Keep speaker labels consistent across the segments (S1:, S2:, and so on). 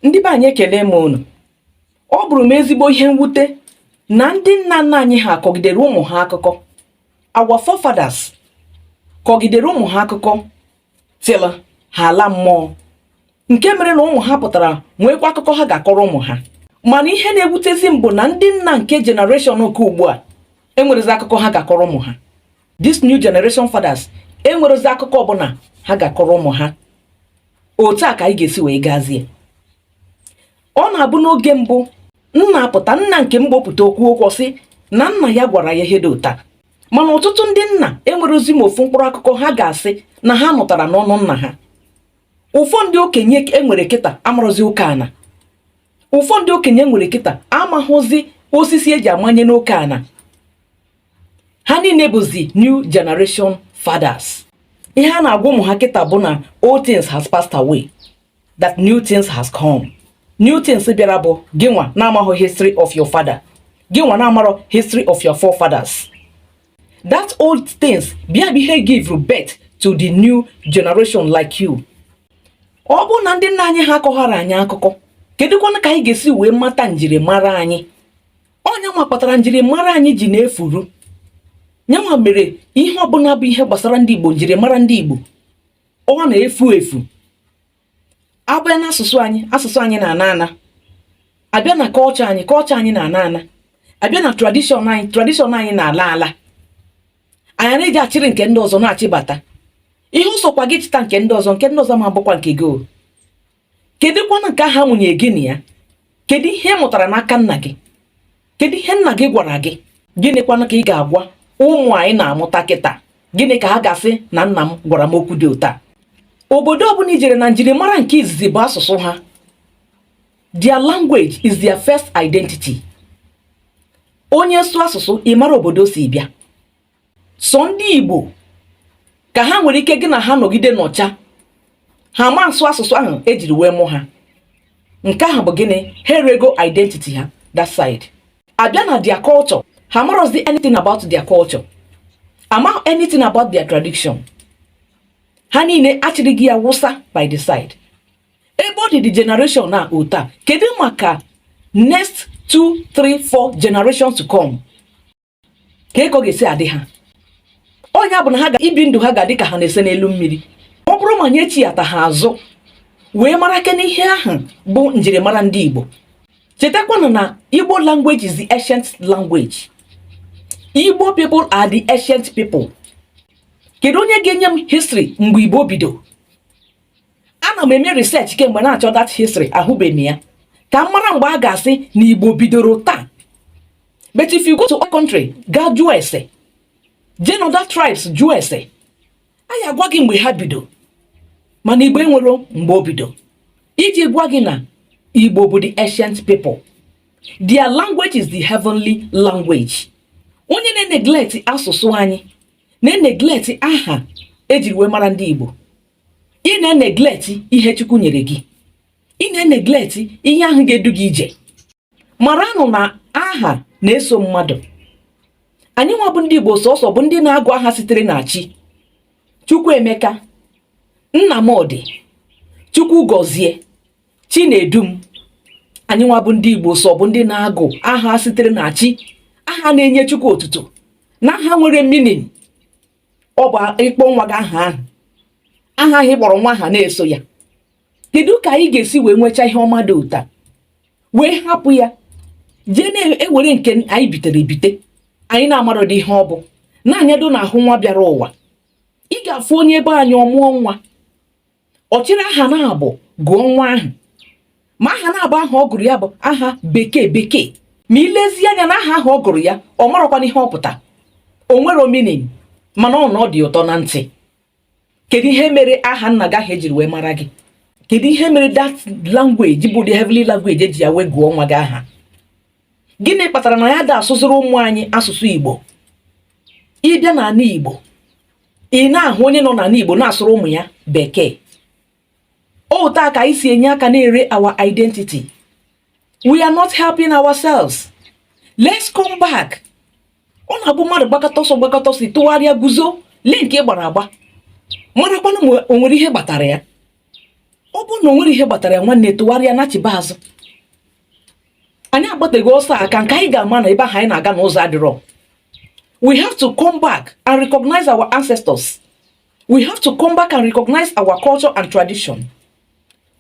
S1: Ndị be anyị ekele m unu. Ọ bụrụ m ezigbo ihe mwute na ndị nna nna anyị ha kọgidere ụmụ ha akụkọ. Our forefathers kọgidere ụmụ ha akụkọ till ha ala mmụọ. Nke mere na ụmụ ha pụtara nwekwa akụkọ ha ga-akọrọ ụmụ ha. Mana ihe na-ewutezi m bụ na ndị nna nke generation nke ugbu a enwerezi akụkọ ha ga-akọrọ ụmụ ha. This new generation fathers enwerezi akụkọ ọbụla ha ga-akọrọ ụmụ ha. Otu a ka anyị ga-esi wee gazie. Ọ na-abụ n'oge mbụ nna apụta, nna nke mbụ pụta okwu sị na nna ya gwara ya ihe dị ụta. Mana ọtụtụ ndị nna enwerezi m ofu mkpụrụ akụkọ ha ga-asị na ha nụtara n'ọnụ nna ha. Ụfọdụ okenye enwere kịta amarozi oke ana. Ụfọdụ okenye nwere kịta amahụzi osisi eji amanye n'oke ana. Ha niile bụzi new generation fathers. Ihe a na-agwa ụmụ ha kịta bụ na old things has passed away, that new things has come. New things bịara bụ gịnwa na-amahụ history of your father, gịnwa na-amarọ history of your forefathers. That old things bịa bụ ihe give birth to the new generation like you. Ọ bụ na ndị nna anyị ha akọghara anyị akụkọ, kedụkwana ka anyị ga-esi wee mata njirimara anyị? Onye nwa kpatara njirimara anyị ji na-efuru. Nyanwa mere ihe ọbụla bụ ihe gbasara ndị Igbo, njirimara ndị Igbo ọ na-efu efu. Abịa na asụsụ anyị na-ana ana. Abịa na culture anyị na-ana ana. Abịa na tradition anyị na-ala ala. Anyị na-eji achịrị nke ndị ọzọ na-achịbata. Ihe ụsọkwa gị chịta nke ndị ọzọ ma bụkwa nke gị. Kedụkwana nke ha mụnye gị na ya? Kedu ihe mụtara n'aka nna gị? Kedu ihe nna gị gwara gị? Gịnịkwana ka ị ga-agwa ụmụ anyị na-amụta kịta? Gịnị ka ha ga-asị na nna m gwara m okwu dị ụta? Obodo ọbụla ijere na njirimara nke izizi bụ asụsụ ha. Their language is their first identity. Onye sụọ asụsụ ị mara obodo si bịa. Sọ ndị Igbo ka ha nwere ike gị na ha nọgide n'ọcha, ha ma nsụ asụsụ ahụ ejiri wee mụ ha. Nke ahụ bụ gịnị? Ha erego identity ha that side. Abịa na their culture, ha marozi anything about their culture, ama anything about their tradition. Ha niile achịrị gị ya wụsa by the side. Ebe ọ dị the generation na ụta, kedu maka next 2, 3, 4 generations to come? Ka ego ga-esi adị ha? Onye bụ na ha ga-ibi ndụ ha ga-adị ka ha na-ese n'elu mmiri. Ọ bụrụ ma nye chiyata ha azụ wee mara ke n'ihe ahụ bụ njirimara ndị Igbo. Chetakwanụ na Igbo language is the ancient language. Igbo people are the ancient people. Kedu onye ga-enye m history mgbe Igbo bido? Ana m eme research kemgbe na-achọ that history, ahụbeghị m ya. Ka m mara mgbe a ga-asị na Igbo bidoro taa. But if you go to a country, gaa jụọ ese, jee na other tribes jụọ ese, anyị agwa gị mgbe ha bido. Mana Igbo enwero mgbe o bido. Iji gwa gị na Igbo bụ the ancient people. Their language is the heavenly language. Onye na-neglect asụsụ anyị, na-neglect aha ejiri wee mara ndị Igbo. Ị na-neglect ihe Chukwu nyere gị. Ị na-neglect ihe ahụ ga-edu gị ije. Maranụ na aha na-eso mmadụ. Anyị nwa bụ ndị Igbo sọsọ bụ ndị na-agụ aha sitere na Chi. Chukwuemeka, Nnamdị, Chukwugọzie, Chinedum. Anyị nwa bụ ndị Igbo sọ bụ ndị na-agụ aha sitere na Chi. Aha na-enye Chukwu otuto. Na aha nwere meaning. Ọ bụ ịkpọ nwa gị aha ahụ. Aha ahụ kpọrọ nwa ha na-eso ya. Kedu ka anyị ga-esi wee nwecha ihe ọma dị ụta? Wee hapụ ya jee na-ewere nke anyị bitere ebite. Anyị na-amarọ dị ihe ọ bụ. Na-anyado n'ahụ nwa bịara ụwa. Ị ga-afụ onye ebe anyị ọmụọ nwa. Ọ chịrị aha na-abụ gụọ nwa ahụ. Ma aha na-abụ aha ọ gụrụ ya bụ aha bekee. Ma ilezi anya na aha ahụ ọ gụrụ ya, ọ marọkwana ihe ọ pụta. O nwere meaning, mana ọ dị ụtọ na ntị. Kedu ihe mere aha nna gị ahụ ejiri wee mara gị? Kedu ihe mere that language bụ the heavenly language eji ya wee gụọ nwa gị aha? Gịnị kpatara na ya da asụsụrụ ụmụ anyị asụsụ Igbo? Ịbịa n'ala Igbo, ị na-ahụ onye nọ n'ala Igbo na-asụrụ ụmụ ya bekee. Taa ka anyị si enye aka na-ere our identity. We are not helping ourselves. Let's come back. Ọ na-abụ mmadụ gbakọta ọsọ tụgharịa guzo lee nke gbara agba. Marakwana o nwere ihe gbatara ya. ọ bụ na o nwere ihe gbatara ya nwanne tụgharịa nachiba azụ. Anyị agbateghị ọsọ aka nke anyị ga-ama na ebe ahụ anyị na-aga n'ụzọ adịrọ. We have to come back and recognize our ancestors. We have to come back and recognize our culture and tradition.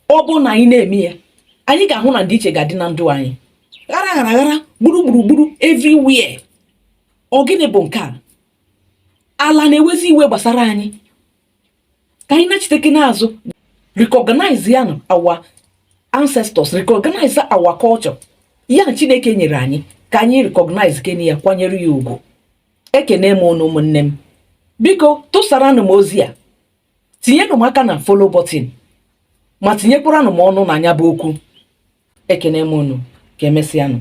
S1: Ọ bụ na anyị na-eme ya, anyị ga-ahụ na ndị iche ga-adị na ndụ anyị. Ghara gburugburu everywhere. Ọ gịnị bụ nke a? Ala na-ewezi iwe gbasara anyị. Ka anyị nachiteke n'azụ, recognize ya na our ancestors, recognize our culture. Ya Chineke nyere anyị ka anyị recognize kene ya, kwanyere ya ugwu. Ekene m unu ụmụnne m. Biko tụsaranụ m ozi a. Tinyenụ m aka na follow button. Ma tinyekwaranụ m ọnụ na anya bụ okwu. Ekene m unu. Ka emesịanụ.